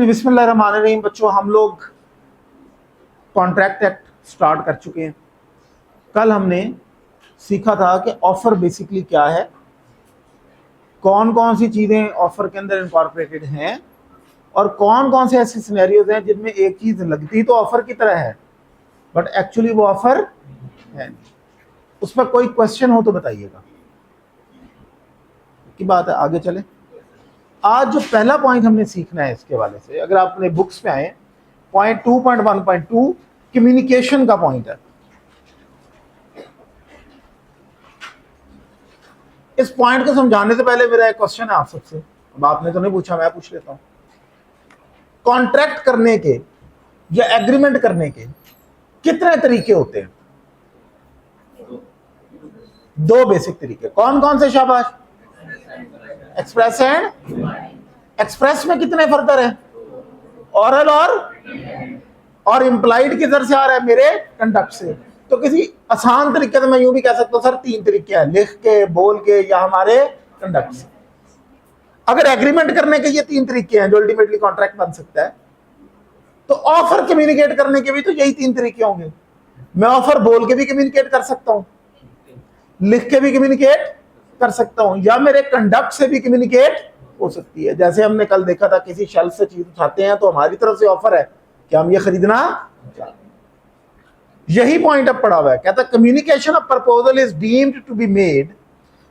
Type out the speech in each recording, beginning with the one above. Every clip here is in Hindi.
बिस्मिल्लाहिर्रहमानिर्रहीम बच्चों, हम लोग कॉन्ट्रैक्ट एक्ट स्टार्ट कर चुके हैं। कल हमने सीखा था कि ऑफर बेसिकली क्या है, कौन कौन सी चीज़ें ऑफर के अंदर इनकॉर्पोरेटेड हैं और कौन कौन से ऐसे सिनेरियोज हैं जिनमें एक चीज़ लगती तो ऑफर की तरह है बट एक्चुअली वो ऑफर है नहीं। उस पर कोई क्वेश्चन हो तो बताइएगा। की बात है, आगे चले। आज जो पहला पॉइंट हमने सीखना है इसके वाले से, अगर आप अपने बुक्स पे आए, पॉइंट 2.1.2 कम्युनिकेशन का पॉइंट है। इस पॉइंट को समझाने से पहले मेरा एक क्वेश्चन है आप सबसे। अब आपने तो नहीं पूछा, मैं पूछ लेता हूं। कॉन्ट्रैक्ट करने के या एग्रीमेंट करने के कितने तरीके होते हैं? दो बेसिक तरीके। कौन कौन से शाबाश? एक्सप्रेस एंड एक्सप्रेस में कितने फर्दर है? ऑरल और इम्प्लाइड किधर से आ रहा है? मेरे कंडक्ट से। तो किसी आसान तरीके से मैं यूं भी कह सकता हूं सर तीन तरीके हैं, लिख के, बोल के या हमारे कंडक्ट से। अगर एग्रीमेंट करने के ये तीन तरीके हैं जो अल्टीमेटली कॉन्ट्रैक्ट बन सकता है, तो ऑफर कम्युनिकेट करने के भी तो यही तीन तरीके होंगे। मैं ऑफर बोल के भी कम्युनिकेट कर सकता हूं, लिख के भी कम्युनिकेट कर सकता हूं, या मेरे कंडक्ट से भी कम्युनिकेट हो सकती है। जैसे हमने कल देखा था, किसी शेल्फ से चीज उठाते हैं तो हमारी तरफ से ऑफर है कि हम ये खरीदना चाहते हैं। यही पॉइंट अब पड़ा हुआ है। कहता है communication of proposal is deemed to be made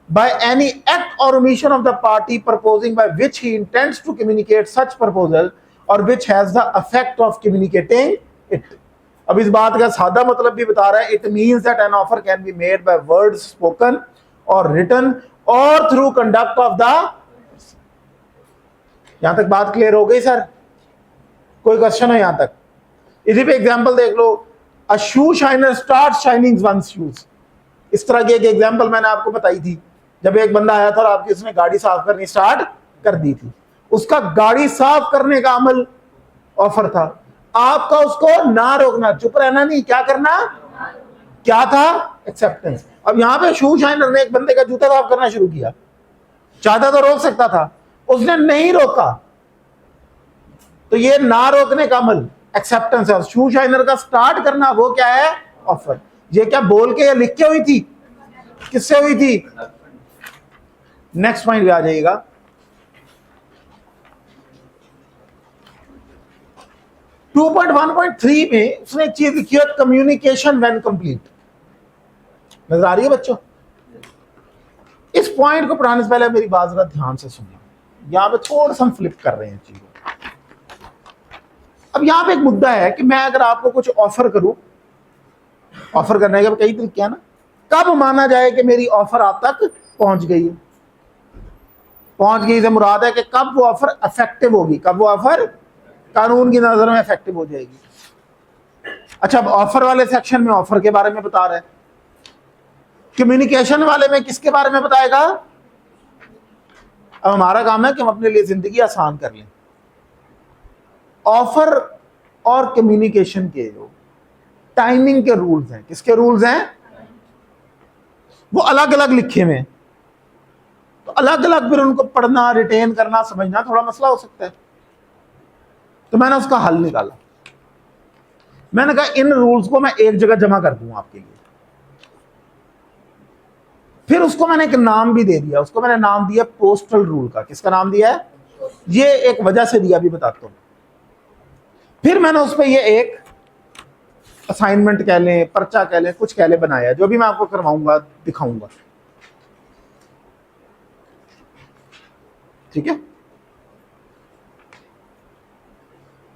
by any act or omission of the party proposing by which he intends to communicate such proposal or which has the effect of communicating it. अब इस बात का सादा मतलब भी बता रहा है। It means that an offer can be made by words spoken or written or through conduct of the। यहां तक बात क्लियर हो गई सर? कोई क्वेश्चन है यहां तक? इसी पे एग्जांपल देख लो। A shoe shiner starts shining one's shoes। इस तरह की एक एग्जांपल मैंने आपको बताई थी। जब एक बंदा आया था और आपकी उसने गाड़ी साफ करनी स्टार्ट कर दी थी, उसका गाड़ी साफ करने का अमल ऑफर था। आपका उसको ना रोकना, चुप रहना नहीं, क्या करना, क्या था? एक्सेप्टेंस। अब यहां पे शू शाइनर ने एक बंदे का जूता साफ करना शुरू किया, चाहता तो रोक सकता था, उसने नहीं रोका, तो ये ना रोकने का अमल एक्सेप्टेंस है। शू शाइनर का स्टार्ट करना वो क्या है? ऑफर। ये क्या बोल के या लिख के हुई थी? किससे हुई थी? नेक्स्ट पॉइंट पे आ जाइएगा। टू 2.1.3 में उसने एक चीज लिखी है, कम्युनिकेशन व्हेन कंप्लीट। नजर आ रही है बच्चों? इस पॉइंट को पढ़ाने से पहले मेरी बात जरा ध्यान से सुनिए। यहां पे थोड़ा सा हम फ्लिप कर रहे हैं चीजों। अब यहां पे एक मुद्दा है कि मैं अगर आपको कुछ ऑफर करूं, ऑफर करने के कई तरीके हैं ना, कब माना जाए कि मेरी ऑफर आप तक पहुंच गई है? पहुंच गई से मुराद है कि कब वो ऑफर इफेक्टिव होगी, कब वो ऑफर कानून की नजर में इफेक्टिव हो जाएगी। अच्छा, अब ऑफर वाले सेक्शन में ऑफर के बारे में बता रहा है, कम्युनिकेशन वाले में किसके बारे में बताएगा? अब हमारा काम है कि हम अपने लिए जिंदगी आसान कर लें। ऑफर और कम्युनिकेशन के जो टाइमिंग के रूल्स हैं, किसके रूल्स हैं? वो अलग अलग लिखे हुए हैं, तो अलग अलग फिर उनको पढ़ना, रिटेन करना, समझना थोड़ा मसला हो सकता है। तो मैंने उसका हल निकाला। मैंने कहा इन रूल्स को मैं एक जगह जमा कर दूं आपके लिए। फिर उसको मैंने एक नाम भी दे दिया। उसको मैंने नाम दिया पोस्टल रूल का। किसका नाम दिया है? ये एक वजह से दिया, भी बताता हूं। फिर मैंने उस पर ये एक असाइनमेंट कह लें, पर्चा कह लें, कुछ कह लें, बनाया, जो भी मैं आपको करवाऊंगा, दिखाऊंगा। ठीक है?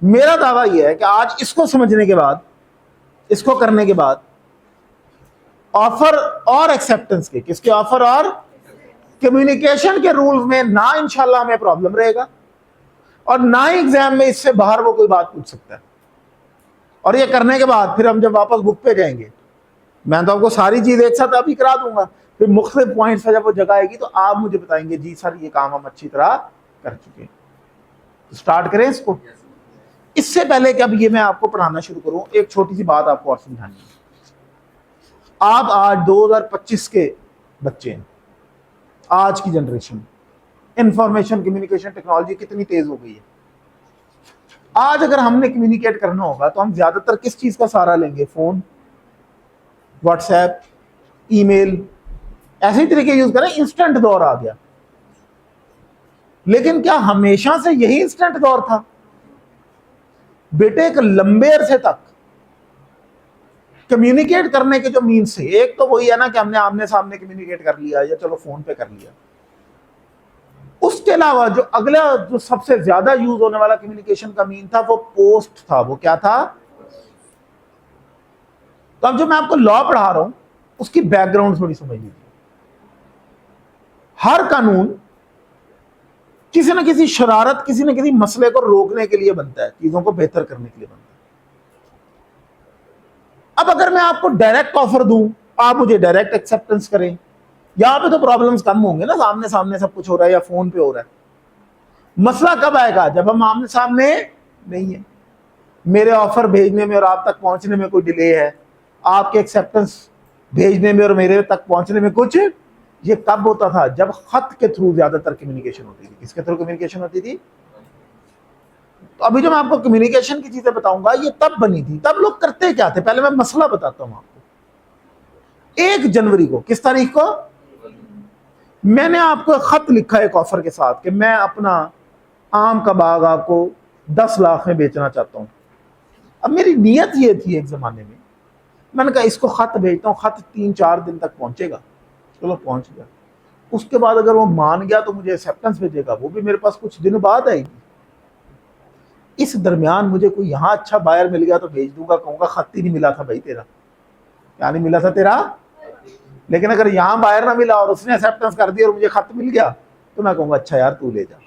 मेरा दावा यह है कि आज इसको समझने के बाद, इसको करने के बाद, ऑफर और एक्सेप्टेंस के, किसके ऑफर और कम्युनिकेशन के रूल्स में ना इंशाल्लाह हमें प्रॉब्लम रहेगा और ना ही एग्जाम में इससे बाहर वो कोई बात पूछ सकता है। और ये करने के बाद फिर हम जब वापस बुक पे जाएंगे, मैं तो आपको सारी चीज एक साथ अभी करा दूंगा। फिर मुख्तलिफ पॉइंट्स जब वो जगह आएगी तो आप मुझे बताएंगे जी सर ये काम हम अच्छी तरह कर चुके हैं। तो स्टार्ट करें इसको। इससे पहले कि अब ये मैं आपको पढ़ाना शुरू करूं, एक छोटी सी बात आपको और समझानी है। आप आज 2025 के बच्चे हैं, आज की जनरेशन, इंफॉर्मेशन कम्युनिकेशन टेक्नोलॉजी कितनी तेज हो गई है। आज अगर हमने कम्युनिकेट करना होगा तो हम ज्यादातर किस चीज का सहारा लेंगे? फोन, व्हाट्सएप, ईमेल, ऐसे तरीके यूज करें। इंस्टेंट दौर आ गया, लेकिन क्या हमेशा से यही इंस्टेंट दौर था? बेटे एक लंबे अरसे तक कम्युनिकेट करने के जो मीन्स थे, एक तो वही है ना कि हमने आमने सामने कम्युनिकेट कर लिया या चलो फोन पे कर लिया। उसके अलावा जो अगला जो सबसे ज्यादा यूज होने वाला कम्युनिकेशन का मीन था वो पोस्ट था। वो क्या था? तो अब जो मैं आपको लॉ पढ़ा रहा हूं उसकी बैकग्राउंड थोड़ी समझ लीजिए। हर कानून किसी न किसी शरारत, किसी न किसी मसले को रोकने के लिए बनता है, चीजों को बेहतर करने के लिए बनता है। अब अगर मैं आपको डायरेक्ट ऑफर दूं, आप मुझे डायरेक्ट एक्सेप्टेंस करें, यहां पे तो प्रॉब्लम्स कम होंगे ना, सामने सामने सब कुछ हो रहा है या फोन पे हो रहा है। मसला कब आएगा? जब हम आमने सामने नहीं है, मेरे ऑफर भेजने में और आप तक पहुंचने में कोई डिले है, आपके एक्सेप्टेंस भेजने में और मेरे तक पहुंचने में कुछ। ये कब होता था? जब खत के थ्रू ज्यादातर कम्युनिकेशन होती थी। किसके थ्रू कम्युनिकेशन होती थी? तो अभी जो मैं आपको कम्युनिकेशन की चीजें बताऊंगा ये तब बनी थी। तब लोग करते क्या थे? पहले मैं मसला बताता हूं आपको। 1 जनवरी को, किस तारीख को? मैंने आपको खत लिखा एक ऑफर के साथ कि मैं अपना आम का बाग आपको 10 लाख में बेचना चाहता हूं। अब मेरी नीयत ये थी एक जमाने में, मैंने कहा इसको खत भेजता हूं, खत 3-4 दिन तक पहुंचेगा। चलो पहुंच गया। उसके बाद अगर वो मान गया तो मुझे एक्सेप्टेंस भेजेगा, वो भी मेरे पास कुछ दिन बाद आएगी। इस दरमियान मुझे कोई यहाँ अच्छा बायर मिल गया तो भेज दूंगा, कहूंगा खत ही नहीं मिला था भाई तेरा। क्या नहीं मिला था तेरा? लेकिन अगर यहाँ बायर ना मिला और उसने एक्सेप्टेंस कर दिया और मुझे खत मिल गया तो मैं कहूंगा अच्छा यार तू ले जा।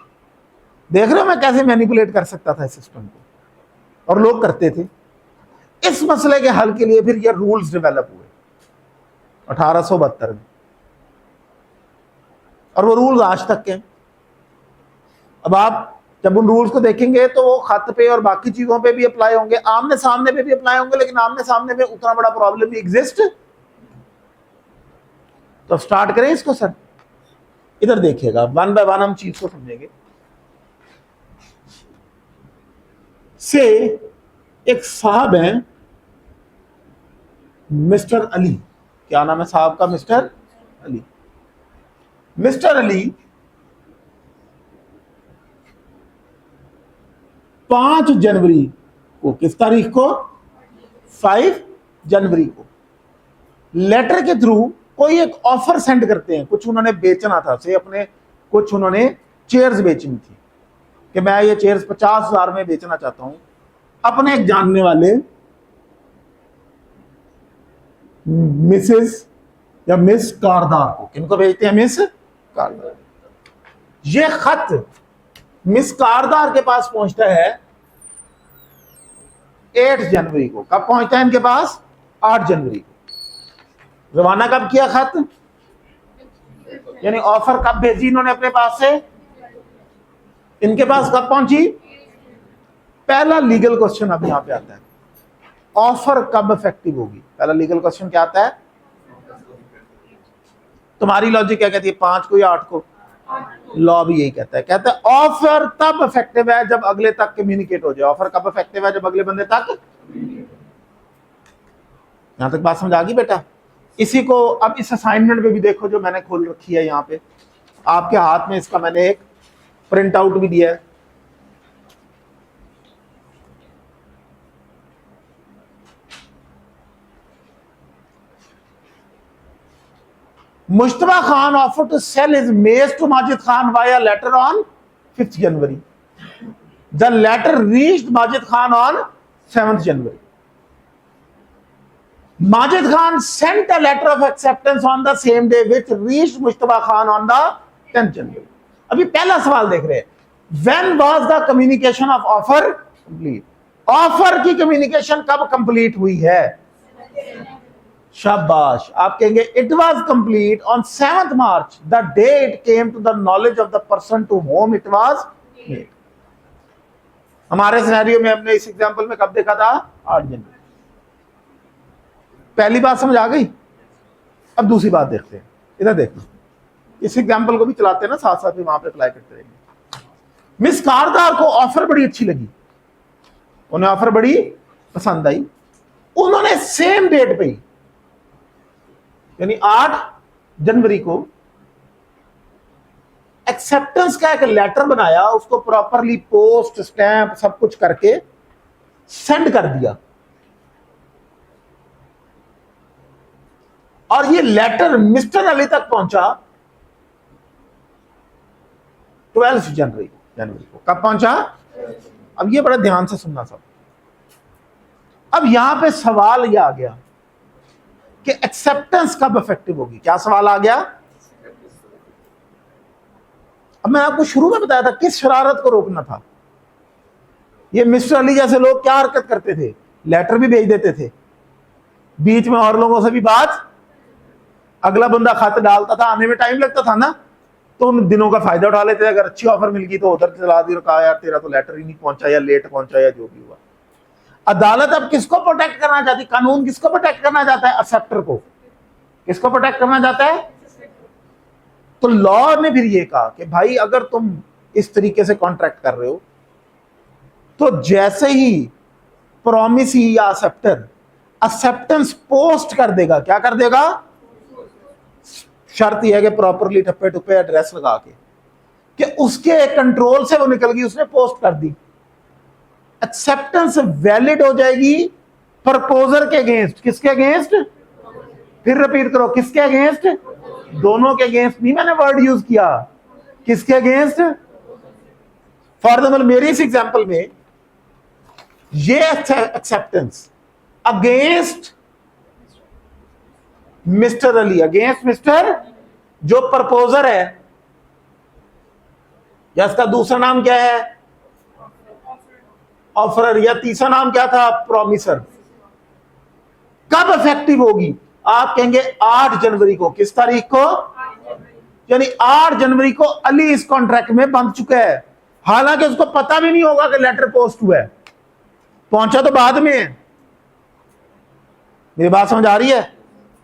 देख रहे हो मैं कैसे मैनिपुलेट कर सकता था इस सिस्टम को, और लोग करते थे। इस मसले के हल के लिए फिर ये रूल्स डेवलप हुए 1872 में, और वो रूल्स आज तक के। अब आप जब उन रूल्स को देखेंगे तो वो खत पे और बाकी चीजों पे भी अप्लाई होंगे, आमने सामने पे भी अप्लाई होंगे, लेकिन आमने सामने में उतना बड़ा प्रॉब्लम भी एग्जिस्ट। तो स्टार्ट करें इसको सर। इधर देखिएगा, वन बाय वन हम चीज को समझेंगे। से एक साहब हैं मिस्टर अली। क्या नाम है साहब का? मिस्टर अली। मिस्टर अली 5 जनवरी को, किस तारीख को? 5 जनवरी को लेटर के थ्रू कोई एक ऑफर सेंड करते हैं। कुछ उन्होंने बेचना था, से अपने कुछ उन्होंने चेयर्स बेचनी थी कि मैं ये चेयर्स 50,000 में बेचना चाहता हूं अपने एक जानने वाले मिसेस या मिस कारदार को। किनको भेजते हैं? मिस कारदार। ये खत मिस कारदार के पास पहुंचता है 8 जनवरी को। कब पहुंचता है इनके पास? 8 जनवरी को। रवाना कब किया खत? यानी ऑफर कब भेजी इन्होंने अपने पास से? इनके पास कब पहुंची? पहला लीगल क्वेश्चन अब यहां पे आता है, ऑफर कब इफेक्टिव होगी? पहला लीगल क्वेश्चन क्या आता है? तुम्हारी लॉजिक क्या कहती है? 5 को या 8 को? लॉ भी यही कहता है, कहता है ऑफर तब इफेक्टिव है जब अगले तक कम्युनिकेट हो जाए। ऑफर कब इफेक्टिव है? जब अगले बंदे तक। यहां तक बात समझ आ गई बेटा? इसी को अब इस असाइनमेंट में भी देखो जो मैंने खोल रखी है यहां पे आपके हाथ में, इसका मैंने एक प्रिंट आउट भी दिया है। Mushtaba Khan offered to sell his maize to Majid Khan via letter on 5th January. The letter reached Majid Khan on 7th January. Majid Khan sent a letter of acceptance on the same day, which reached Mushtaba Khan on the 10th January. अभी पहला सवाल देख रहे हैं, when was the communication of offer complete? Offer की कम्युनिकेशन कब कंप्लीट हुई है? शाबाश। आप कहेंगे it was complete on 7th March, the day it came to the knowledge of the person to whom it was made. हमारे सिनेरियो में हमने इस एग्जांपल में कब देखा था? 8 जनवरी। पहली बात समझ आ गई? अब दूसरी बात देखते हैं। इधर देखो, इस एग्जांपल को भी चलाते हैं ना, साथ साथ भी वहां पे अप्लाई करते रहेंगे। मिस कारदार को ऑफर बड़ी अच्छी लगी, उन्हें ऑफर बड़ी पसंद आई, उन्होंने सेम डेट पे ही यानी 8 जनवरी को एक्सेप्टेंस का एक लेटर बनाया, उसको प्रॉपरली पोस्ट स्टैंप सब कुछ करके सेंड कर दिया, और ये लेटर मिस्टर अली तक पहुंचा 12 जनवरी को। कब पहुंचा? अब ये बड़ा ध्यान से सुनना सब। अब यहां पे सवाल ये आ गया कि एक्सेप्टेंस कब इफेक्टिव होगी। क्या सवाल आ गया? अब मैं आपको शुरू में बताया था किस शरारत को रोकना था। ये मिस्टर अली जैसे लोग क्या हरकत करते थे, लेटर भी भेज देते थे, बीच में और लोगों से भी बात, अगला बंदा खत डालता था, आने में टाइम लगता था ना, तो उन दिनों का फायदा उठा लेते थे। अगर अच्छी ऑफर मिल गई तो उधर चला दी और कहा यार तेरा तो लेटर ही नहीं पहुंचा या लेट पहुंचा या जो भी हुआ। अदालत अब किसको प्रोटेक्ट करना चाहती, कानून किसको प्रोटेक्ट करना चाहता है? एक्सेप्टर को। किसको प्रोटेक्ट करना चाहता है? तो लॉ ने फिर ये कहा कि भाई अगर तुम इस तरीके से कॉन्ट्रैक्ट कर रहे हो तो जैसे ही प्रॉमिसी या एक्सेप्टर एक्सेप्टेंस पोस्ट कर देगा, क्या कर देगा? शर्त यह है कि प्रॉपरली ठप्पे ठुप्पे एड्रेस लगा के कि उसके कंट्रोल से वो निकल गई, उसने पोस्ट कर दी, एक्सेप्टेंस वैलिड हो जाएगी प्रपोजर के अगेंस्ट। किसके अगेंस्ट? फिर रिपीट करो, किसके अगेंस्ट? दोनों के अगेंस्ट नहीं मैंने वर्ड यूज किया, किसके अगेंस्ट? फॉर एग्जाम्पल मेरी इस एग्जाम्पल में ये acceptance against mister Ali, against mister जो प्रपोजर है, या इसका दूसरा नाम क्या है? ऑफरर, या तीसरा नाम क्या था? प्रॉमिसर। कब इफेक्टिव होगी? आप कहेंगे 8 जनवरी को। किस तारीख को? यानी 8 जनवरी को अली इस कॉन्ट्रैक्ट में बंध चुका है, हालांकि उसको पता भी नहीं होगा कि लेटर पोस्ट हुआ है, पहुंचा तो बाद में है। मेरी बात समझ आ रही है?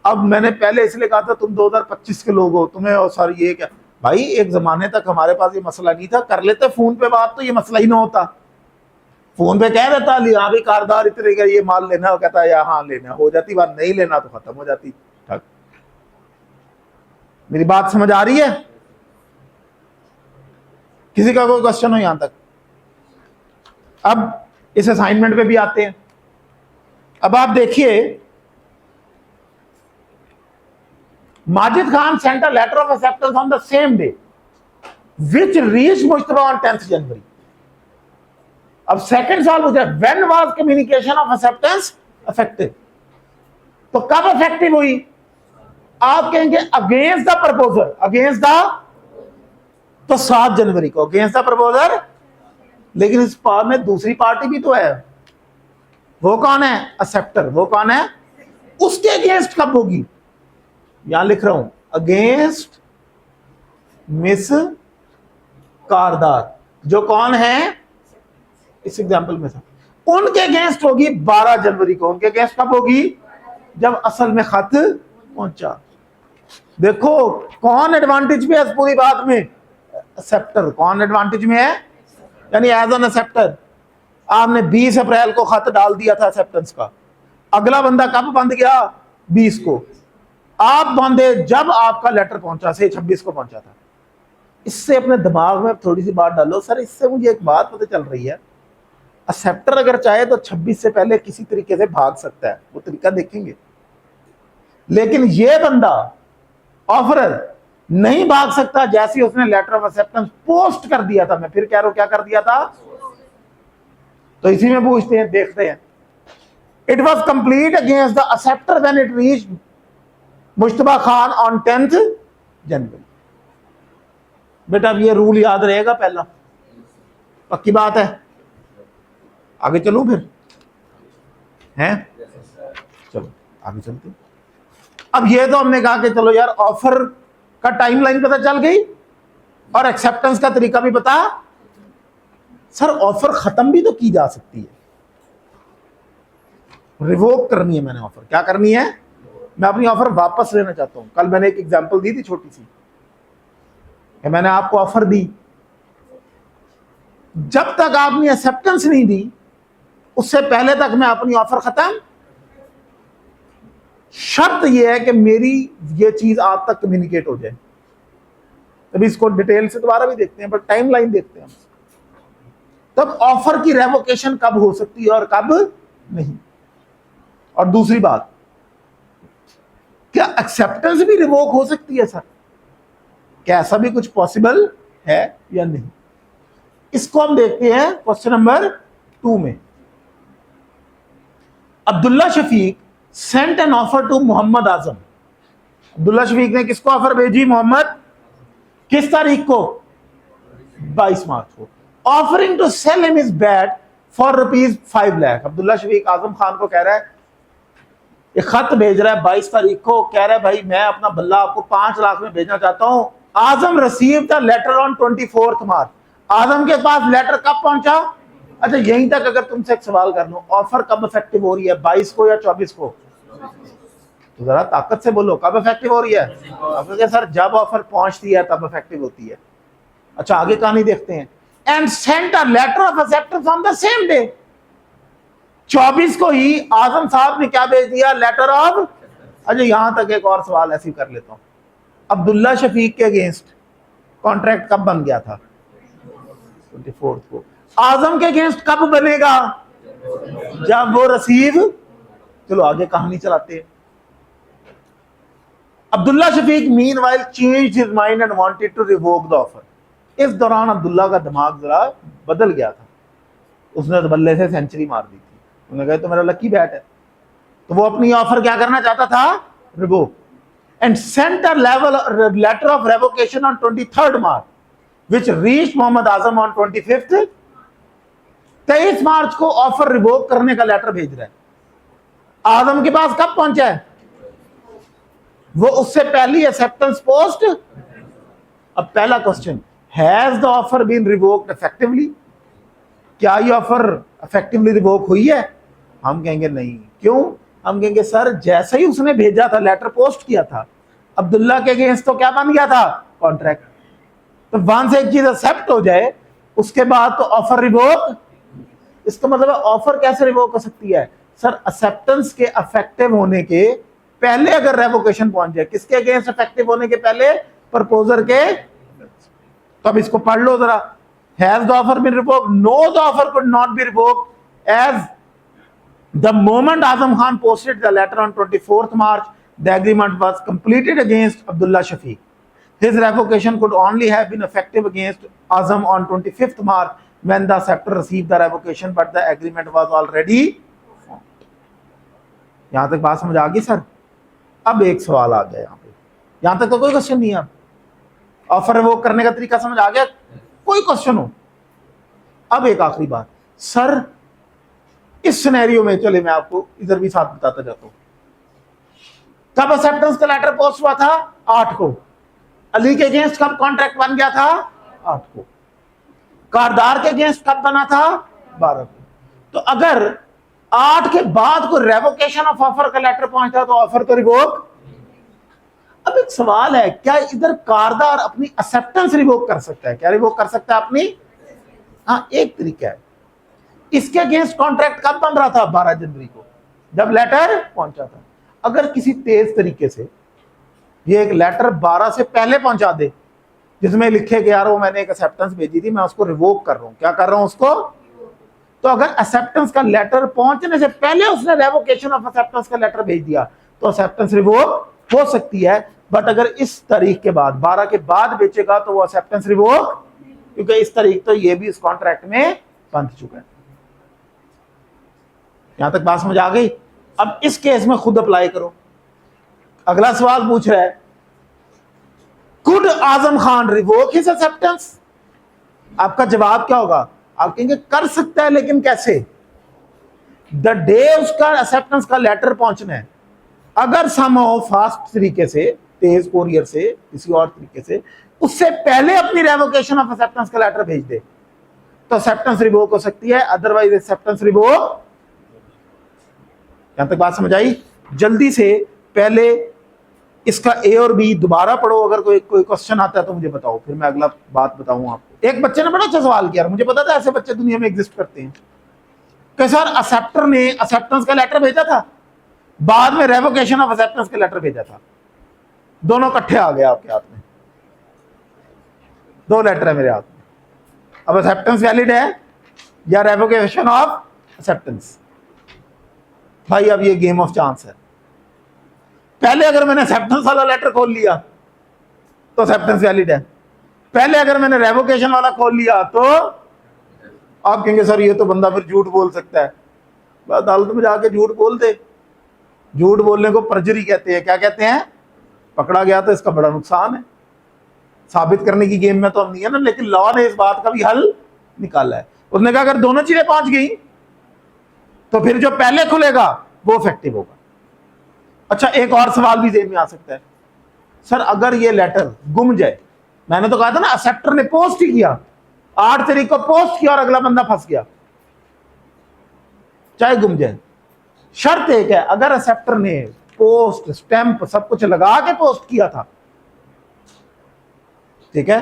अब मैंने पहले इसलिए कहा था तुम 2025 के लोग हो, तुम्हें और सारी ये क्या भाई, एक जमाने तक हमारे पास ये मसला नहीं था, कर लेते फोन पे बात तो ये मसला ही ना होता। फोन पे कह देता अली हाँ भी कारदार इतने का ये माल लेना, हो कहता या हाँ लेना, हो जाती बात, नहीं लेना तो खत्म हो जाती। ठीक, मेरी बात समझ आ रही है? किसी का कोई क्वेश्चन हो यहां तक? अब इस असाइनमेंट पे भी आते हैं। अब आप देखिए, Majid Khan sent a letter of acceptance on the same day which reached Mushtaba on 10th January। अब सेकंड सवाल पूछा when was communication of acceptance effective? तो कब इफेक्टिव हुई? आप कहेंगे against the proposer, against the, तो 7 जनवरी को अगेंस्ट द प्रपोजर। लेकिन इस पार में दूसरी पार्टी भी तो है, वो कौन है? एक्सेप्टर। वो कौन है? उसके अगेंस्ट कब होगी? यहां लिख रहा हूं अगेंस्ट मिस कारदार, जो कौन है इस एग्जांपल में था, उनके अगेंस्ट होगी 12 जनवरी को। उनके अगेंस्ट कब होगी? जब असल में खत पहुंचा। देखो कौन एडवांटेज में है इस पूरी बात में? एक्सेप्टर। कौन एडवांटेज में है? यानी एज एन एक्सेप्टर आपने 20 अप्रैल को खत डाल दिया था एक्सेप्टेंस का, अगला बंदा कब बंद गया? 20 को। आप बंदे जब आपका लेटर पहुंचा, से 26 को पहुंचा था। इससे अपने दिमाग में थोड़ी सी बात डालो, सर इससे मुझे एक बात पता चल रही है, एक्सेप्टर अगर चाहे तो 26 से पहले किसी तरीके से भाग सकता है, वो तरीका देखेंगे। लेकिन ये बंदा ऑफरर नहीं भाग सकता, जैसे ही उसने लेटर ऑफ एक्सेप्टेंस पोस्ट कर दिया था। मैं फिर कह रहा हूं क्या कर दिया था? तो इसी में पूछते हैं, देखते हैं। It was complete against the acceptor when it reached Mushtaba Khan on 10th जनवरी। बेटा अब ये रूल याद रहेगा पहला, पक्की बात है। आगे चलूं फिर? हैं? चलो आगे चलते। अब ये तो हमने कहा कि चलो यार ऑफर का टाइमलाइन पता चल गई और एक्सेप्टेंस का तरीका भी पता। सर ऑफर खत्म भी तो की जा सकती है, रिवोक करनी है मैंने ऑफर। क्या करनी है? मैं अपनी ऑफर वापस लेना चाहता हूं। कल मैंने एक एग्जांपल दी थी छोटी सी, कि मैंने आपको ऑफर दी, जब तक आपने एक्सेप्टेंस नहीं दी उससे पहले तक मैं अपनी ऑफर खत्म, शर्त यह है कि मेरी ये चीज आप तक कम्युनिकेट हो जाए। तभी इसको डिटेल से दोबारा भी देखते हैं, बट टाइमलाइन देखते हैं। तब ऑफर की रेवोकेशन कब हो सकती है और कब नहीं। और दूसरी बात, क्या एक्सेप्टेंस भी रिवोक हो सकती है सर? क्या ऐसा भी कुछ पॉसिबल है या नहीं? इसको हम देखते हैं क्वेश्चन नंबर 2 में। Abdullah Shafiq sent an offer to Mohammad Azam. Abdullah Shafiq ने किसको ऑफर भेजी? मोहम्मद, किस तारीख को? 22 मार्च को। Offering to sell him his bat for ₹5 lakh. Abdullah Shafiq Azam Khan को कह रहा है, एक खत भेज रहा है 22 तारीख को, कह रहा है भाई मैं अपना बल्ला आपको 5 लाख में भेजना चाहता हूं। आजम रिसीव द लेटर ऑन 24 मार्च। आजम के पास लेटर कब पहुंचा? अच्छा, यहीं तक अगर तुमसे एक सवाल कर लो, ऑफर कब इफेक्टिव हो रही है, 22 को या 24 को? तो जरा ताकत से बोलो, कब इफेक्टिव हो रही है? अब सर जब ऑफर पहुंचती है तब इफेक्टिव होती है। अच्छा, आगे कहानी देखते हैं। And sent a letter of acceptance on the same day. 24 को ही आजम साहब ने क्या भेज दिया? Letter of. अच्छा, यहां तक एक और सवाल ऐसे कर लेता हूं, अब्दुल्ला शफीक के अगेंस्ट कॉन्ट्रैक्ट कब बन गया था? 24 को। आजम के अगेंस्ट कब बनेगा? जब वो रिसीव। चलो आगे कहानी चलाते हैं। Abdullah Shafiq meanwhile changed his mind and wanted to revoke the offer. इस दौरान अब्दुल्ला का दिमाग जरा बदल गया था। उसने तो बल्ले से सेंचुरी मार दी थी। उन्होंने कहा तो मेरा लकी बैट है, तो वो अपनी ऑफर क्या करना चाहता था? Revoke. And sent a letter of revocation on 23 March which reached Mohammed Azam on 25। 23 मार्च को ऑफर रिवोक करने का लेटर भेज रहा है। आजम के पास कब पहुंचा है? वो उससे पहली एक्सेप्टेंस पोस्ट। अब पहला question, has the offer been revoked effectively? क्या ये ऑफर इफेक्टिवली रिवोक हुई है? हम कहेंगे नहीं। क्यों? हम कहेंगे सर जैसे ही उसने भेजा था, लेटर पोस्ट किया था, अब्दुल्ला के अगेंस्ट तो क्या बन गया था? कॉन्ट्रैक्ट। तो वहां से एक चीज एक्सेप्ट हो जाए उसके बाद तो ऑफर रिवोक। इसका मतलब ऑफर कैसे रिवोक हो सकती है? सर एक्सेप्टेंस के इफेक्टिव होने के पहले अगर रेवोकेशन पहुंच जाए। किसके अगेंस्ट इफेक्टिव होने के पहले? प्रपोजर के। तो अब इसको पढ़ लो जरा। Has the offer been revoked? No, the offer could not be revoked as the moment Azam Khan posted the letter on 24 March the agreement was completed against Abdullah Shafiq. His revocation could only have been effective against Azam on 25th March when the acceptor received the revocation, but the agreement was already formed. यहां तक बात समझ आ गई सर? अब एक सवाल आ गया यहाँ पे। यहां तक तो कोई क्वेश्चन नहीं है। ऑफर रिवोक करने का तरीका समझ आ गया? कोई क्वेश्चन हो? अब एक आखिरी बात सर, इस सिनेरियो में चले मैं आपको इधर भी साथ बताता जाता हूं। कब एक्सेप्टेंस का लेटर पोस्ट हुआ था? 8 को। अली के अगेंस्ट कब कॉन्ट्रैक्ट बन गया था? 8 को। कारदार के अगेंस्ट कब बना था? 12 को। तो अगर 8 के बाद कोई रेवोकेशन ऑफ ऑफर का लेटर पहुंचता तो ऑफर तो रिवोक। अब एक सवाल है, क्या इधर कारदार अपनी एक्सेप्टेंस रिवोक कर सकता है? क्या रिवोक कर सकता है अपनी? हाँ, एक तरीका है। इसके अगेंस्ट कॉन्ट्रैक्ट कब बन रहा था? 12 जनवरी को, जब लेटर पहुंचा था। अगर किसी तेज तरीके से ये एक लेटर 12 से पहले पहुंचा दे जिसमें लिखे कि यार वो मैंने एक एक्सेप्टेंस भेजी थी, मैं उसको रिवोक कर रहा हूं। क्या कर रहा हूं? उसको। तो अगर एक्सेप्टेंस का लेटर पहुंचने से पहले उसने रेवोकेशन ऑफ एक्सेप्टेंस का लेटर भेज दिया तो एक्सेप्टेंस रिवोक हो सकती है। बट अगर इस तारीख के बाद 12 के बाद बेचेगा तो वो एक्सेप्टेंस रिवोक, क्योंकि इस तारीख तो ये भी इस कॉन्ट्रैक्ट में बंध चुका है। यहां तक बात समझ आ गई? अब इस केस में खुद अप्लाई करो। अगला सवाल पूछ रहा है, could Azam Khan revoke his acceptance? आपका जवाब क्या होगा? आप कहेंगे कर सकता है, लेकिन कैसे? द डे उसका एक्सेप्टेंस का लेटर पहुंचना है। अगर समहाउ फास्ट तरीके से, तेज कोरियर से, किसी और तरीके से उससे पहले अपनी रेवोकेशन ऑफ एक्सेप्टेंस का लेटर भेज दे तो एक्सेप्टेंस रिवोक हो सकती है, अदरवाइज एक्सेप्टेंस रिवोक। यहां तक बात समझ आई? जल्दी से पहले इसका ए और बी दोबारा पढ़ो। अगर कोई क्वेश्चन आता है तो मुझे बताओ, फिर मैं अगला बात बताऊं आपको। एक बच्चे ने बड़ा अच्छा सवाल किया, मुझे पता था ऐसे बच्चे दुनिया में एग्जिस्ट करते हैं। कि सर एक्सेप्टर ने एक्सेप्टेंस का लेटर भेजा था, बाद में रेवोकेशन ऑफ एक्सेप्टेंस का लेटर भेजा था, दोनों इकट्ठे आ गए आपके हाथ में, दो लेटर है मेरे हाथ में, अब एक्सेप्टेंस वैलिड है या रेवोकेशन ऑफ एक्सेप्टेंस? भाई अब ये गेम ऑफ चांस है। पहले अगर मैंने एक्सेप्टेंस वाला लेटर खोल लिया तो एक्सेप्टेंस वैलिड है, पहले अगर मैंने रेवोकेशन वाला खोल लिया तो आप कहेंगे सर ये तो बंदा फिर झूठ बोल सकता है। बस अदालत में जाके झूठ बोल दे। झूठ बोलने को परजरी कहते हैं। क्या कहते हैं? पकड़ा गया तो इसका बड़ा नुकसान है। साबित करने की गेम में तो हम नहीं है ना, लेकिन लॉ ने इस बात का भी हल निकाला है। उसने कहा अगर दोनों चीजें पहुंच गई तो फिर जो पहले खुलेगा वो इफेक्टिव होगा। अच्छा, एक और सवाल भी जेब में आ सकता है, सर अगर ये लेटर गुम जाए, मैंने तो कहा था ना एक्सेप्टर ने पोस्ट ही किया, 8 तारीख को पोस्ट किया और अगला बंदा फंस गया, चाहे गुम जाए, शर्त एक है, अगर एक्सेप्टर ने पोस्ट स्टैंप सब कुछ लगा के पोस्ट किया था, ठीक है,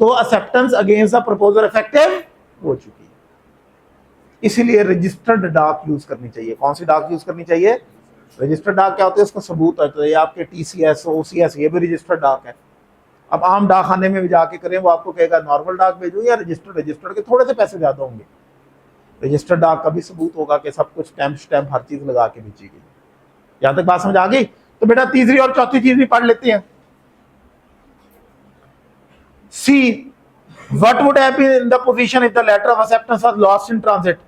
तो acceptance against the proposer effective हो चुकी है। इसीलिए रजिस्टर्ड डाक यूज करनी चाहिए। कौन सी डाक यूज करनी चाहिए? रजिस्टर्ड डाक क्या होती है? उसका सबूत होता है, आपके TCS OCS ये भी रजिस्टर्ड डाक है। अब आम डाक खाने में भी जाके करें, वो आपको कहेगा नॉर्मल डाक भेजो या रजिस्टर्ड। रजिस्टर्ड के थोड़े से पैसे ज्यादा होंगे, रजिस्टर्ड डाक का भी सबूत होगा कि सब कुछ स्टैंप हर चीज लगा के भेजी गई। यहां तक बात समझ आ गई? तो बेटा तीसरी और चौथी चीज भी पढ़ लेते हैं। C, what would have been in the position if the letter of acceptance was lost in transit?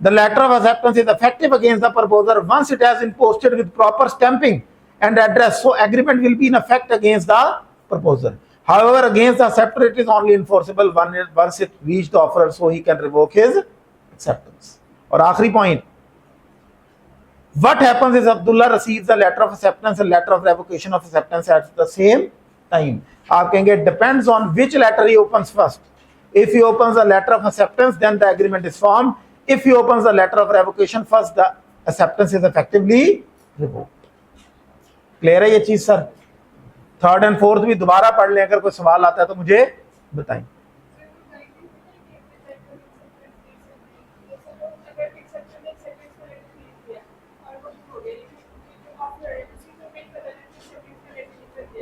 The letter of acceptance is effective against the proposer once it has been posted with proper stamping and address. So agreement will be in effect against the proposer. However, against the acceptor it is only enforceable once it reached the offerer, so he can revoke his acceptance. और आखिरी point, what happens is Abdullah receives the letter of acceptance and letter of revocation of acceptance at the same time. आप कहेंगे depends on which letter he opens first. If he opens the letter of acceptance, then the agreement is formed. If he opens the letter of revocation first, the acceptance is effectively revoked. Clear है ये चीज सर? थर्ड एंड फोर्थ भी दोबारा पढ़ लें, अगर कोई सवाल आता है तो मुझे बताएं।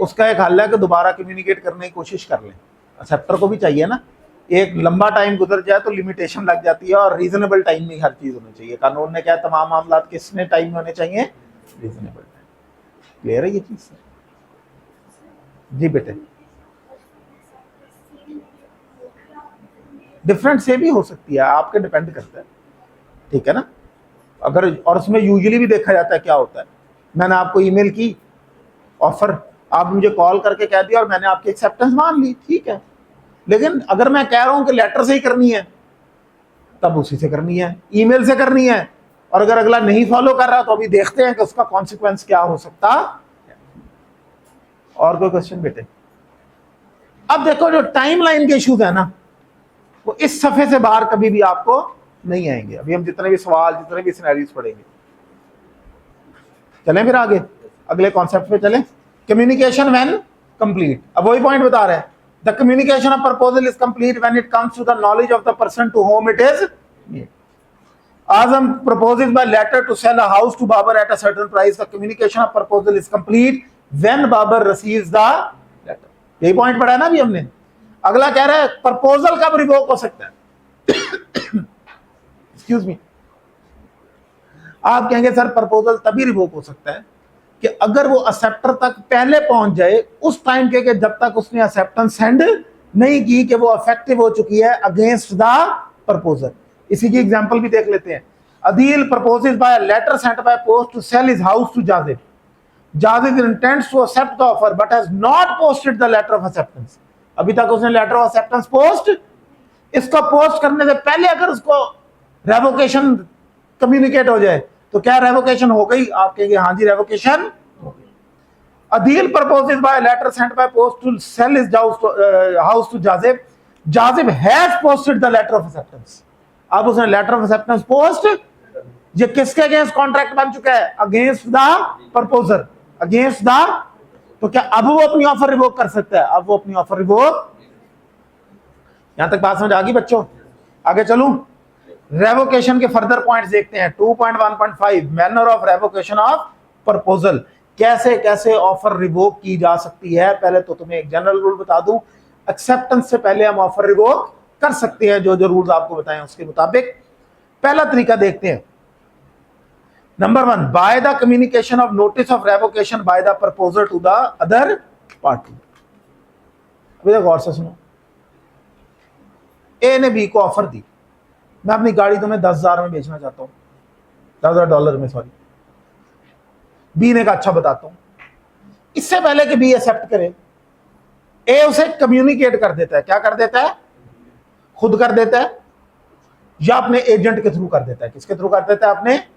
उसका एक हल है कि दोबारा कम्युनिकेट करने की कोशिश कर लें। एक्सेप्टर को भी चाहिए ना, एक लंबा टाइम गुजर जाए तो लिमिटेशन लग जाती है, और रीजनेबल टाइम में हर चीज होनी चाहिए। कानून ने क्या तमाम मामला किसने टाइम में होने चाहिए? Reasonable time. क्लियर है ये चीज सर? जी बेटे, डिफरेंट से भी हो सकती है, आपके डिपेंड करता है, ठीक है ना। अगर और उसमें यूजुअली भी देखा जाता है क्या होता है, मैंने आपको ईमेल की ऑफर, आप मुझे कॉल करके कह दिया और मैंने आपकी एक्सेप्टेंस मान ली, ठीक है, लेकिन अगर मैं कह रहा हूं कि लेटर से ही करनी है तब उसी से करनी है, ईमेल से करनी है, और अगर अगला नहीं फॉलो कर रहा तो अभी देखते हैं कि उसका कॉन्सिक्वेंस क्या हो सकता है। और कोई क्वेश्चन बेटे? अब देखो जो टाइमलाइन के इश्यूज है ना, वो इस सफे से बाहर कभी भी आपको नहीं आएंगे। अभी हम जितने भी सवाल, जितने भी सिनेरियोस पढ़ेंगे। चलें फिर आगे अगले कॉन्सेप्ट पे चलें। Communication when complete. अब वही पॉइंट बता रहे हैं, the communication of proposal is complete when it comes to the knowledge of the person to whom it is made. Azam proposes by letter to sell a house to Babar at a certain price. The communication of proposal is complete when Babar receives the letter. यही पॉइंट पढ़ा है ना अभी हमने। अगला कह रहा है प्रपोजल कब रिवोक हो सकता है? एक्सक्यूज मी, आप कहेंगे सर प्रपोजल तभी रिवोक हो सकता है कि अगर वो एक्सेप्टर तक पहले पहुंच जाए, उस टाइम के कि जब तक उसने एक्सेप्टेंस सेंड नहीं की कि वो इफेक्टिव हो चुकी है अगेंस्ट द प्रपोजर। इसी की एग्जांपल भी देख लेते हैं। Adeel proposes by a letter sent by post to sell his house to Jazib. Jazib intends to accept the offer but has not posted the letter of acceptance. अभी तक उसने लेटर ऑफ एक्सेप्टेंस पोस्ट, इसको पोस्ट करने से पहले अगर उसको रेवोकेशन कम्युनिकेट हो जाए तो क्या रेवोकेशन हो गई? आप कहेंगे हाँ जी रेवोकेशन हो गई। Adeel proposes by a letter sent by post to sell his house to Jazib. Jazib has posted the letter of acceptance. अब उसने लेटर ऑफ एक्सेप्टेंस पोस्ट, ये किसके अगेंस्ट कॉन्ट्रैक्ट बन चुका है? Against the proposer, against the. तो क्या अब वो अपनी ऑफर रिवोक कर सकता है? अब वो अपनी ऑफर रिवोक। यहां तक बात समझ आ गई बच्चों? आगे चलूं? रेवोकेशन के फर्दर पॉइंट्स देखते हैं। 2.1.5 manner of revocation of proposal, कैसे कैसे ऑफर रिवोक की जा सकती है। पहले तो तुम्हें एक जनरल रूल बता दूं, एक्सेप्टेंस से पहले हम ऑफर रिवोक कर सकते हैं, जो जो रूल्स आपको बताएं उसके मुताबिक। पहला तरीका देखते हैं। Number 1, by the communication of notice of revocation by the proposer to the other party. अभी तक गौर से सुनो, ए ने बी को ऑफर दी, मैं अपनी गाड़ी तुम्हें 10,000 में बेचना चाहता हूं, $10,000 में, सॉरी। बी ने कहा अच्छा बताता हूं। इससे पहले कि बी एक्सेप्ट करे, ए उसे कम्युनिकेट कर देता है। क्या कर देता है? खुद कर देता है या अपने एजेंट के थ्रू कर देता है। किसके थ्रू कर देता है?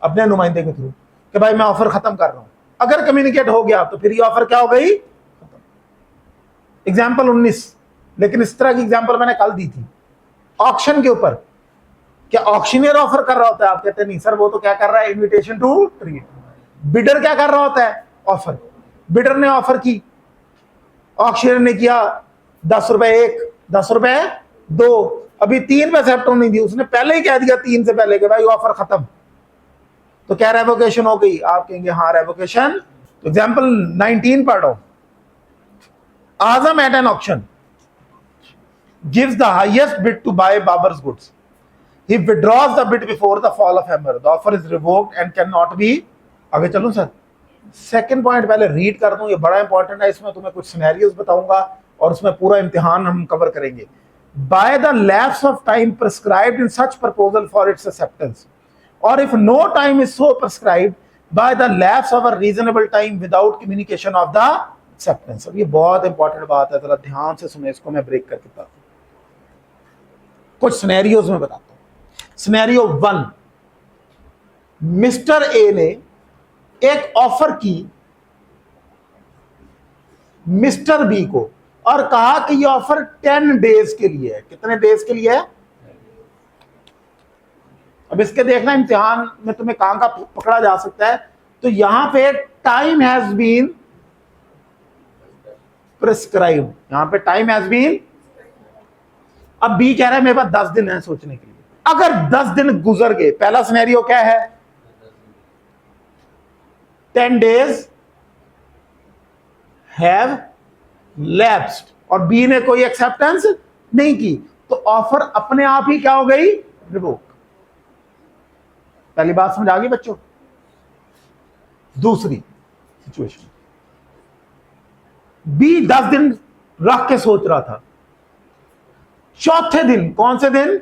अपने नुमाइंदे के थ्रू, कि भाई मैं ऑफर खत्म कर रहा हूं। अगर कम्युनिकेट हो गया तो फिर ये ऑफर क्या हो गई? एग्जाम्पल 19, लेकिन इस तरह की एग्जाम्पल मैंने कल दी थी ऑक्शन के ऊपर। क्या ऑक्शनियर ऑफर कर रहा होता है? आप कहते हैं नहीं सर, वो तो क्या कर रहा है? Invitation to treat. बिडर क्या कर रहा होता है? ऑफर। बिडर ने ऑफर की, ऑक्शनियर ने किया 10 रुपए 1, 10 रुपए 2, अभी 3 पे एक्सेप्ट नहीं दी, उसने पहले ही कह दिया 3 से पहले कि भाई ऑफर खत्म, तो क्या रेवोकेशन हो गई? आप कहेंगे हाँ रेवोकेशन। तो एग्जाम्पल 19 पढ़ो। Azam at an auction gives the highest bid to buy Babar's goods. He withdraws the bid before the fall of hammer. The offer is revoked and cannot be। आगे चलूं सर, सेकंड पॉइंट पहले रीड कर दूं, ये बड़ा इंपॉर्टेंट है। इसमें तुम्हें कुछ सिनेरियोस बताऊंगा और उसमें पूरा इम्तिहान हम कवर करेंगे। By the lapse of time prescribed in such proposal for its acceptance, or if no time is so prescribed, by the lapse of a reasonable time without communication of the acceptance। अब ये बहुत इंपॉर्टेंट बात है, जरा ध्यान से सुने, इसको मैं ब्रेक करके बताता हूं। कुछ सिनेरियोज में बताता हूं। सिनेरियो 1, मिस्टर ए ने एक ऑफर की मिस्टर बी को और कहा कि ये ऑफर 10 डेज के लिए है। कितने डेज के लिए है? अब इसके देखना इम्तिहान में तुम्हें कहां का पकड़ा जा सकता है। तो यहां पे टाइम हैज बीन प्रिस्क्राइब्ड, यहां पे टाइम हैज बीन। अब बी कह रहा है मेरे पास 10 दिन है सोचने के लिए। अगर 10 दिन गुजर गए, पहला सिनेरियो क्या है? 10 डेज हैव लैप्स्ड और बी ने कोई एक्सेप्टेंस नहीं की, तो ऑफर अपने आप ही क्या हो गई? रिवोक। पहली बात समझ आ गई बच्चों? दूसरी सिचुएशन, बी 10 दिन रख के सोच रहा था। चौथे दिन, कौन से दिन?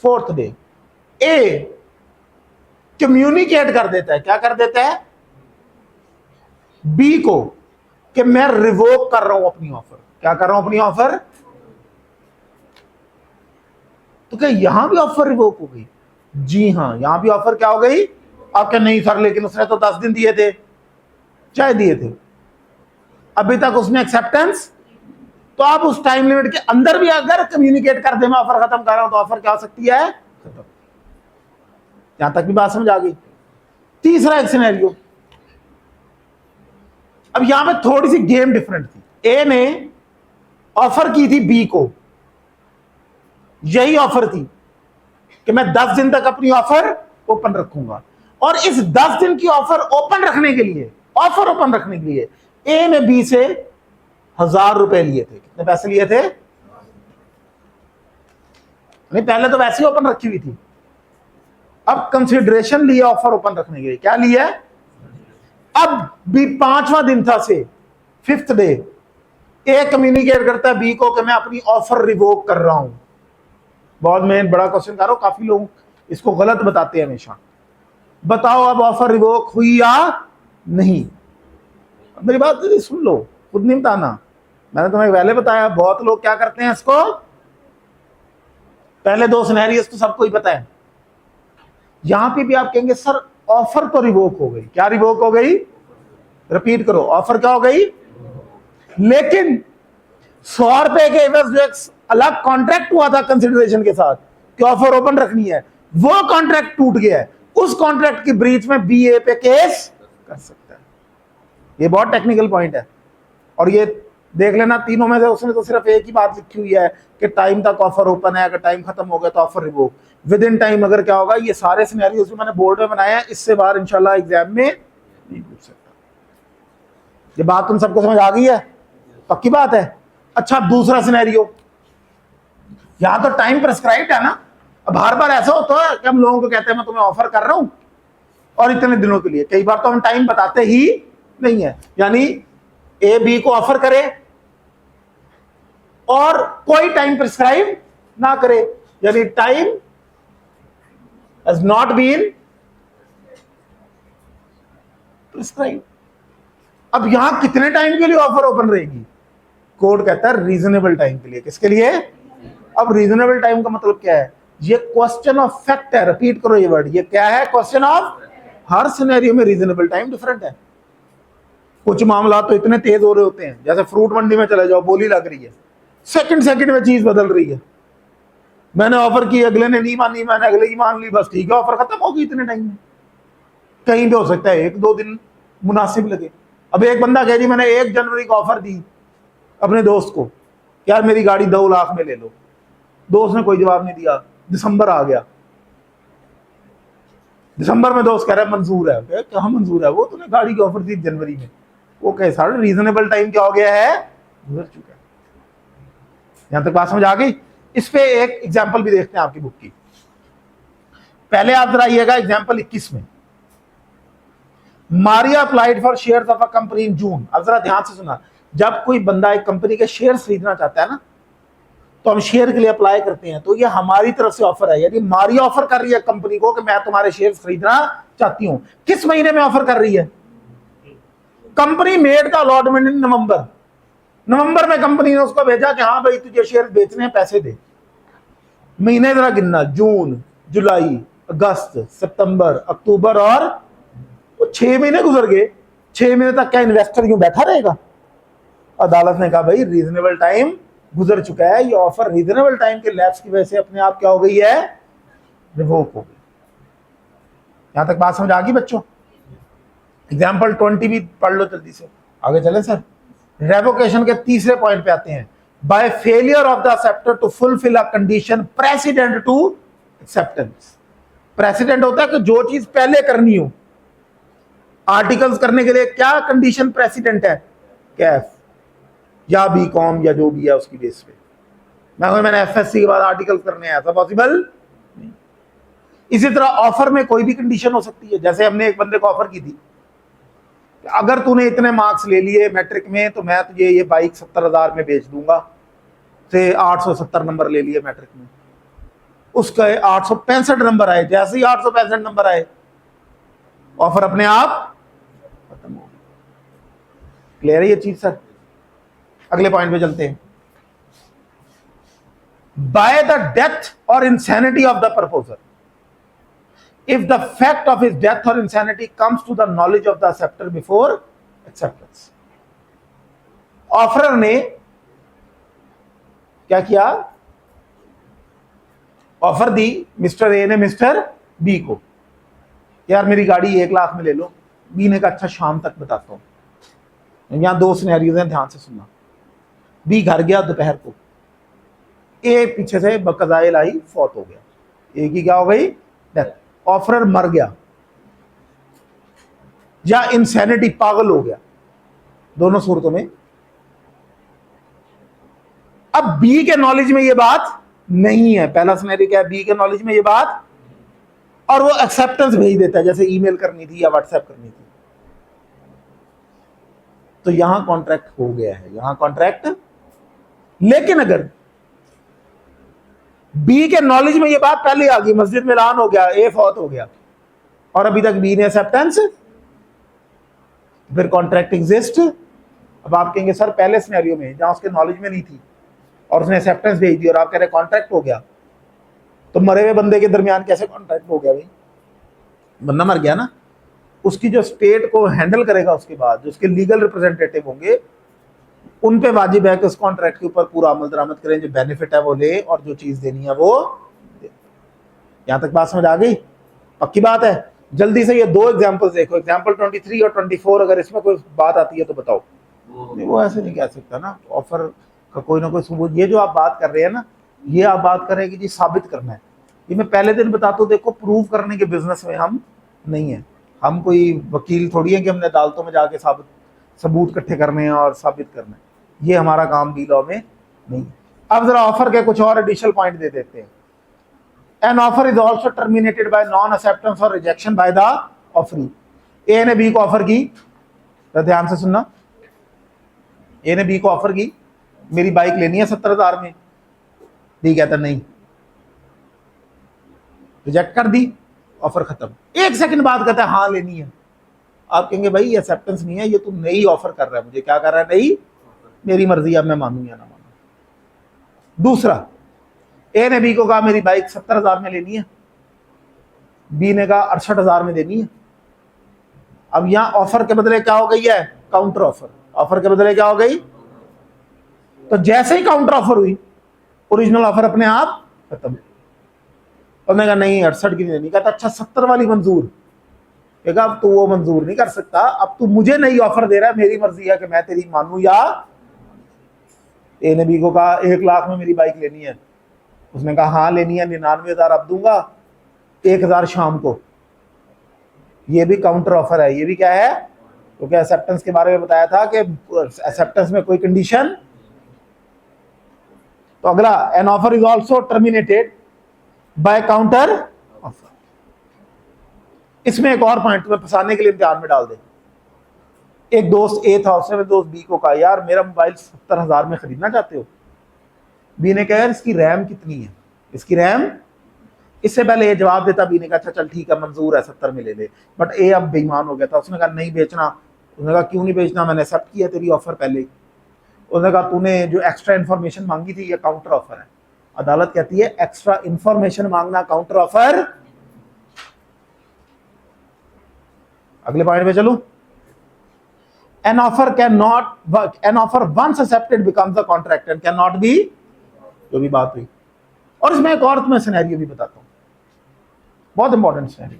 4th डे, ए कम्युनिकेट कर देता है। क्या कर देता है? बी को कि मैं रिवोक कर रहा हूं अपनी ऑफर। क्या कर रहा हूं? अपनी ऑफर। तो क्या यहां भी ऑफर रिवोक हो गई? जी हां, यहां भी ऑफर क्या हो गई? आपके नहीं सर, लेकिन उसने तो 10 दिन दिए थे, चाहे दिए थे, अभी तक उसने एक्सेप्टेंस। तो आप उस टाइम लिमिट के अंदर भी अगर कम्युनिकेट कर दे मैं ऑफर खत्म कर रहा हूं, तो ऑफर क्या हो सकती है? खत्म। यहां तक भी बात समझ आ गई? तीसरा एक सिनेरियो, अब यहां पे थोड़ी सी गेम डिफरेंट थी। ए ने ऑफर की थी बी को, यही ऑफर थी कि मैं 10 दिन तक अपनी ऑफर ओपन रखूंगा, और इस 10 दिन की ऑफर ओपन रखने के लिए, ऑफर ओपन रखने के लिए ए ने बी से 1000 रुपए लिए थे। कितने पैसे लिए थे? नहीं, पहले तो वैसे ही ओपन रखी हुई थी, अब कंसिडरेशन लिया ऑफर ओपन रखने के लिए। क्या लिया? अब भी 5वां दिन था से 5th डे, ए कम्युनिकेट करता है बी को कि मैं अपनी ऑफर रिवोक कर रहा हूं। बहुत मेन बड़ा क्वेश्चन करो, काफी लोग इसको गलत बताते हैं हमेशा। बताओ अब ऑफर रिवोक हुई या नहीं? मेरी बात सुन लो, खुद नहीं बताना, मैंने तुम्हें पहले बताया। बहुत लोग क्या करते हैं इसको, पहले 2 सिनेरियोस तो सबको ही पता है। यहां पे भी आप कहेंगे सर ऑफर तो रिवोक हो गई। क्या रिवोक हो गई? रिपीट करो, ऑफर क्या हो गई? लेकिन 100 रुपए के एवज जो एक अलग कॉन्ट्रैक्ट हुआ था कंसिडरेशन के साथ कि ऑफर ओपन रखनी है, वो कॉन्ट्रैक्ट टूट गया है। उस कॉन्ट्रैक्ट की ब्रीच में बी ए पे केस कर सकता है। ये बहुत टेक्निकल पॉइंट है और ये देख लेना तीनों में से उसने तो सिर्फ एक ही बात लिखी हुई है कि टाइम तक ऑफर ओपन है, अगर टाइम खत्म हो गया तो offer revoke with in time. अगर क्या होगा, ये सारे सिनेरियोज जो मैंने बोर्ड में बनाए हैं, इससे बाहर इंशाल्लाह एग्जाम में नहीं पूछ सकता। ये बात तुम सबको समझ आ गई है? पक्की बात है। अच्छा, दूसरा सिनेरियो, यहां तो टाइम प्रेस्क्राइब्ड है ना। अब हर बार ऐसा होता है कि हम लोगों को कहते हैं मैं तुम्हें ऑफर कर रहा हूं और इतने दिनों के लिए, कई बार तो हम टाइम बताते ही नहीं है। यानी ए बी को ऑफर करे और कोई टाइम प्रिस्क्राइब ना करे, यानी time has not been prescribe. अब यहां कितने टाइम के लिए ऑफर ओपन रहेगी? कोड कहता है रीजनेबल टाइम के लिए। किसके लिए? अब रीजनेबल टाइम का मतलब क्या है? ये क्वेश्चन ऑफ फैक्ट है। रिपीट करो ये वर्ड, ये क्या है? Question of. हर सिनेरियो में रीजनेबल टाइम डिफरेंट है। कुछ मामला तो इतने तेज हो रहे होते हैं, जैसे फ्रूट मंडी में चले जाओ, बोली लग रही है, सेकंड में चीज बदल रही है। मैंने ऑफर की, अगले ने नहीं मानी, मैंने अगले की मान ली, बस ठीक है ऑफर खत्म होगी इतने टाइम में। कहीं भी हो सकता है 1-2 दिन मुनासिब लगे। अब एक बंदा कह जी मैंने 1 जनवरी को ऑफर दी अपने दोस्त को, यार मेरी गाड़ी 2 लाख में ले लो। दोस्त ने कोई जवाब नहीं दिया। दिसंबर आ गया, दिसंबर में दोस्त कह रहा है मंजूर है। कहाँ मंजूर है? वो तूने गाड़ी की ऑफर दी जनवरी में। वो कहे सारे रीजनेबल टाइम क्या हो गया है? गुजर चुका है। यहां तक बात समझ आ गई? इस पे एक एग्जांपल भी देखते हैं आपकी बुक की। पहले आप जरा आइएगा एग्जांपल 21 में। Maria applied for shares of a company in June. अब जरा ध्यान से सुना, जब कोई बंदा एक कंपनी के शेयर खरीदना चाहता है ना, तो हम शेयर के लिए अप्लाई करते हैं, तो ये हमारी तरफ से ऑफर है। यानी मारिया ऑफर कर रही है कंपनी को कि मैं तुम्हारे शेयर खरीदना चाहती हूं। किस महीने में ऑफर कर रही है? Company made the allotment in November. November में कंपनी ने उसको भेजा कि हाँ भाई तुझे शेयर बेचने हैं, पैसे दे। महीने जरा गिनना, जून, जुलाई, अगस्त, सितंबर, अक्टूबर, और 6 महीने गुजर गए। 6 महीने तक क्या इन्वेस्टर यूं बैठा रहेगा? अदालत ने कहा भाई रीजनेबल टाइम गुजर चुका है, ये ऑफर रीजनेबल टाइम के लैप्स की वजह से अपने आप क्या हो गई है? रिवोक हो गई। यहां तक बात समझ आ गई बच्चों? एग्जाम्पल 20 भी पढ़ लो जल्दी से, आगे चले सर। रेवोकेशन के तीसरे पॉइंट पे आते हैं। By failure of the acceptor to fulfil a condition precedent to acceptance. Precedent होता है कि जो चीज पहले करनी हो। आर्टिकल्स करने के लिए क्या कंडीशन प्रेसिडेंट है? कैफ या बीकॉम या जो भी है उसकी बेस पे। मैंने एफएससी के बाद आर्टिकल करने हैं, ऐसा पॉसिबल नहीं। इसी तरह ऑफर में कोई भी कंडीशन हो सकती है। जैसे हमने एक बंदे को ऑफर की थी, अगर तूने इतने मार्क्स ले लिए मैट्रिक में तो मैं तुझे ये बाइक 70,000 में बेच दूंगा। से 870 नंबर ले लिए मैट्रिक में, उसका 865 नंबर आए। जैसे ही 865 नंबर आए, ऑफर अपने आप खत्म हो गई। क्लियर है ये चीज सर? अगले पॉइंट पे चलते हैं। बाय द डेथ और insanity of the proposer, if the fact of his death or insanity comes to the knowledge of the acceptor before acceptance। Offeror ने क्या किया? ऑफर दी मिस्टर ए ने मिस्टर बी को, यार मेरी गाड़ी 1 लाख में ले लो। बी ने कहा अच्छा शाम तक बताता हूं। यहां 2 सिनेरियोज हैं, ध्यान से सुनना। बी घर गया दोपहर को, ए पीछे से बकजाइल आई, फौत हो गया। ए की क्या हो गई? डेथ। ऑफरर मर गया या इंसैनिटी, पागल हो गया। दोनों सूरतों में अब बी के नॉलेज में ये बात नहीं है। पहला सिनेरियो क्या है? बी के नॉलेज में ये बात, और वो एक्सेप्टेंस भेज देता है, जैसे ईमेल करनी थी या व्हाट्सएप करनी थी। तो यहां कॉन्ट्रैक्ट हो गया है, यहां कॉन्ट्रैक्ट। लेकिन अगर बी के नॉलेज में ये बात पहले आ गई, मस्जिद में ऐलान हो गया, ए फौत हो गया, और अभी तक बी ने एक्सेप्टेंस, फिर कॉन्ट्रैक्ट एग्जिस्ट। अब आप कहेंगे सर पहले सिनेरियो में जहां उसके नॉलेज में नहीं थी और उसने एक्सेप्टेंस भेज दी और आप कह रहे कॉन्ट्रैक्ट हो गया, तो मरे हुए बंदे के दरमियान कैसे कॉन्ट्रैक्ट हो गया? भाई बंदा मर गया ना, उसकी जो स्टेट को हैंडल करेगा उसके बाद जो उसके लीगल रिप्रेजेंटेटिव होंगे, उन पे वाजिब है कि उस कॉन्ट्रैक्ट के ऊपर पूरा अमल दरामद करें, जो बेनिफिट है वो ले और जो चीज देनी है वो दे। यहां तक बात समझ आ गई? पक्की बात है? जल्दी से ये 2 एग्जांपल्स देखो, एग्जांपल 23 और 24। अगर इसमें कोई बात आती है तो बताओ। नहीं, वो ऐसे नहीं कह सकता ना, ऑफर का कोई ना कोई सबूत। ये जो आप बात कर रहे हैं ना, ये आप बात कर रहे हैं कि जी साबित करना है, ये मैं पहले दिन बताता हूँ, देखो प्रूव करने के बिजनेस में हम नहीं है। हम कोई वकील थोड़ी है कि हमने अदालतों में जाके सबूत इकट्ठे करने हैं और साबित करना है, ये हमारा काम भी लॉ में नहीं। अब जरा ऑफर के कुछ और एडिशनल पॉइंट दे देते हैं। An offer is also terminated bye non acceptance और रिजेक्शन बाय द ऑफरी। ए ने बी को ऑफर की, तो ध्यान से सुनना, ए ने बी को ऑफर की मेरी बाइक लेनी है 70,000 में, बी कहता नहीं, रिजेक्ट कर दी, ऑफर खत्म। एक सेकंड बाद कहता है हाँ लेनी है। आप कहेंगे भाई ये एक्सेप्टेंस नहीं है, ये तुम नई ऑफर कर रहा है, मुझे क्या कर रहा है, नई, मेरी मर्जी, अब मैं मानू या ना मानू। दूसरा, ए ने बी को कहा मेरी बाइक 70,000 में लेनी है, बी ने कहा 68,000 में देनी है। अब यहां ऑफर के बदले क्या हो गई है, काउंटर ऑफर। ऑफर के बदले क्या हो गई, तो जैसे ही काउंटर ऑफर हुई, ओरिजिनल ऑफर अपने आप खत्म। उन्होंने कहा नहीं 68 की नहीं देनी। कहता अच्छा 70 वाली मंजूर। कहेगा अब तू वो मंजूर नहीं कर सकता, अब तू मुझे नई ऑफर दे रहा है, मेरी मर्जी है कि मैं तेरी मानू या। ए ने बी को कहा 1 लाख में मेरी बाइक लेनी है, उसने कहा हाँ लेनी है, 99,000 अब दूंगा, 1,000 शाम को। ये भी काउंटर ऑफर है, ये भी क्या है, क्योंकि एक्सेप्टेंस के बारे में बताया था कि एक्सेप्टेंस में कोई कंडीशन। तो अगला, an offer is also terminated bye counter offer. इसमें एक और पॉइंट तुम्हें फंसाने के लिए इम्तिहान में डाल दे। एक दोस्त ए था, उसने दोस्त बी को कहा यार मेरा मोबाइल 70,000 में खरीदना चाहते हो। बी ने कहा यार इसकी रैम कितनी है, इसकी रैम। इससे पहले ये जवाब देता, बी ने कहा अच्छा चल ठीक है मंजूर है 70 में ले ले। बट ए अब बेईमान हो गया था, उसने कहा नहीं बेचना। उसने कहा क्यों नहीं बेचना, मैंने एक्सेप्ट किया तेरी ऑफर पहले ही। उसने कहा तूने जो एक्स्ट्रा इन्फॉर्मेशन मांगी थी ये काउंटर ऑफर है। अदालत कहती है एक्स्ट्रा इन्फॉर्मेशन मांगना काउंटर ऑफर। अगले पॉइंट पे चलूं। An offer can not, an offer once accepted becomes a contract and can not be, जो भी बात हुई। और इसमें एक और तुम्हें सिनेरियो भी बताता हूं, बहुत इंपॉर्टेंट सिनेरियो।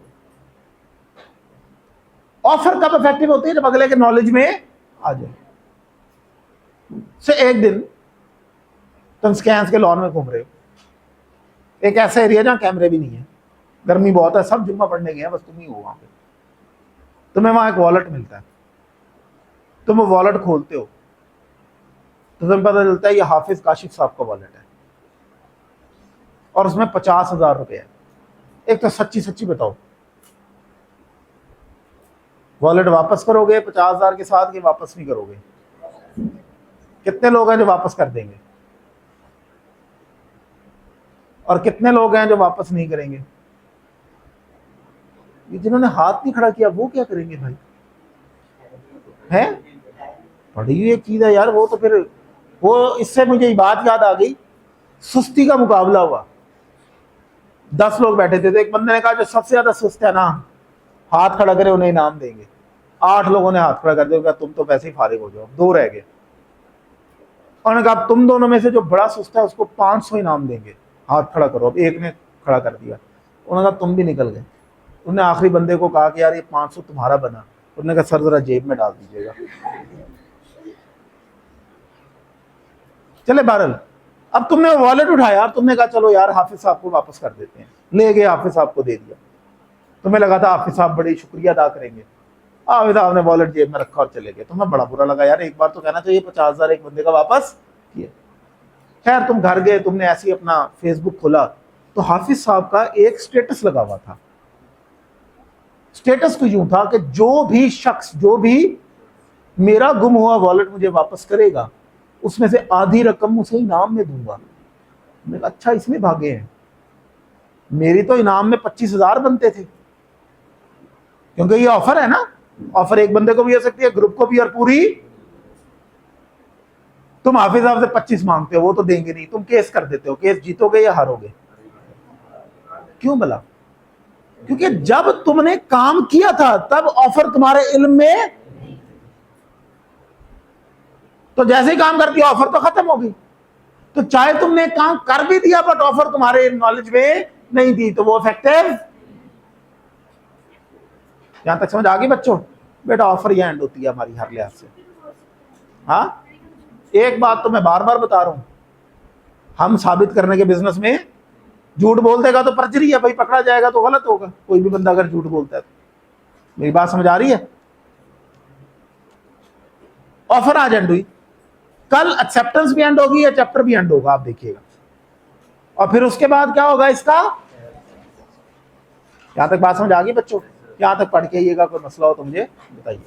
ऑफर कब इफेक्टिव होती है, जब अगले के नॉलेज में आ जाए। से एक दिन तुम स्कैंस के लॉन में घूम रहे हो, एक ऐसा एरिया जहां कैमरे भी नहीं है, गर्मी बहुत है, सब जुम्मा पढ़ने गए हैं, बस तुम ही हो वहां पे। तुम्हें वहां एक वॉलेट मिलता है, तुम वो वॉलेट खोलते हो तो तुम्हें पता चलता है ये हाफिज काशिफ साहब का वॉलेट है और उसमें 50,000 रुपए है। एक तो सच्ची सच्ची बताओ, वॉलेट वापस करोगे 50,000 के साथ कि वापस नहीं करोगे? कितने लोग हैं जो वापस कर देंगे और कितने लोग हैं जो वापस नहीं करेंगे? ये जिन्होंने हाथ नहीं खड़ा किया वो क्या करेंगे भाई? है बड़ी हुई एक चीज है यार वो। तो फिर वो, इससे मुझे ये बात याद आ गई, सुस्ती का मुकाबला हुआ। 10 लोग बैठे थे तो एक बंदे ने कहा जो सबसे ज्यादा सुस्त है ना, हाथ खड़ा करे उन्हें इनाम देंगे। 8 लोगों ने हाथ खड़ा कर दिया, तुम तो वैसे ही फारिग हो जाओ। 2 रह गए। उन्होंने कहा तुम दोनों में से जो बड़ा सुस्त है उसको 500 इनाम देंगे, हाथ खड़ा करो। अब एक ने खड़ा कर दिया, उन्होंने कहा तुम भी निकल गए। उन्होंने आखिरी बंदे को कहा कि यार ये 500 तुम्हारा बना। उन्होंने कहा सर जरा जेब में डाल दीजिएगा। चले बहरल, अब तुमने वॉलेट उठाया और तुमने कहा चलो यार हाफिज साहब को वापस कर देते हैं। ले गए, हाफिज साहब को दे दिया। तुम्हें लगा था हाफिज साहब बड़ी शुक्रिया अदा करेंगे। हाफिज साहब ने वॉलेट जेब में रखा और चले गए। तुम्हें बड़ा बुरा लगा, यार एक बार तो कहना चाहिए 50,000 एक बंदे का वापस किया। खैर तुम घर गए, तुमने ऐसे ही अपना फेसबुक खोला तो हाफिज साहब का एक स्टेटस लगा हुआ था। स्टेटस तो यूं था कि जो भी शख्स, जो भी मेरा गुम हुआ वॉलेट मुझे वापस करेगा उसमें से आधी रकम उसे इनाम में दूंगा। मैंने कहा अच्छा इसमें भागे हैं, मेरी तो इनाम में 25,000 बनते थे। क्योंकि ये ऑफर है ना, ऑफर एक बंदे को भी हो सकती है, ग्रुप को भी, और पूरी। तुम हाफिज साहब से 25 मांगते हो, वो तो देंगे नहीं, तुम केस कर देते हो। केस जीतोगे या हारोगे? क्यों भला? क्योंकि जब तुमने काम किया था तब ऑफर तुम्हारे इल्म में, तो जैसे ही काम करती है ऑफर तो खत्म हो गई। तो चाहे तुमने काम कर भी दिया बट ऑफर तुम्हारे नॉलेज में नहीं थी तो वो इफेक्टिव। यहां तक समझ आ गई बच्चों? बेटा ऑफर ही एंड होती है हमारी हर लिहाज से। हाँ, एक बात तो मैं बार बार बता रहा हूं, हम साबित करने के बिजनेस में, झूठ बोल देगा तो परजरी है भाई, पकड़ा जाएगा तो गलत होगा। कोई भी बंदा अगर झूठ बोलता है तो, मेरी बात समझ आ रही है? ऑफर आज एंड हुई, कल एक्सेप्टेंस भी एंड होगी या चैप्टर भी एंड होगा, आप देखिएगा। और फिर उसके बाद क्या होगा इसका? यहां तक बात समझ आ गई बच्चों? यहां तक पढ़ के आइएगा, कोई मसला हो तो मुझे बताइए।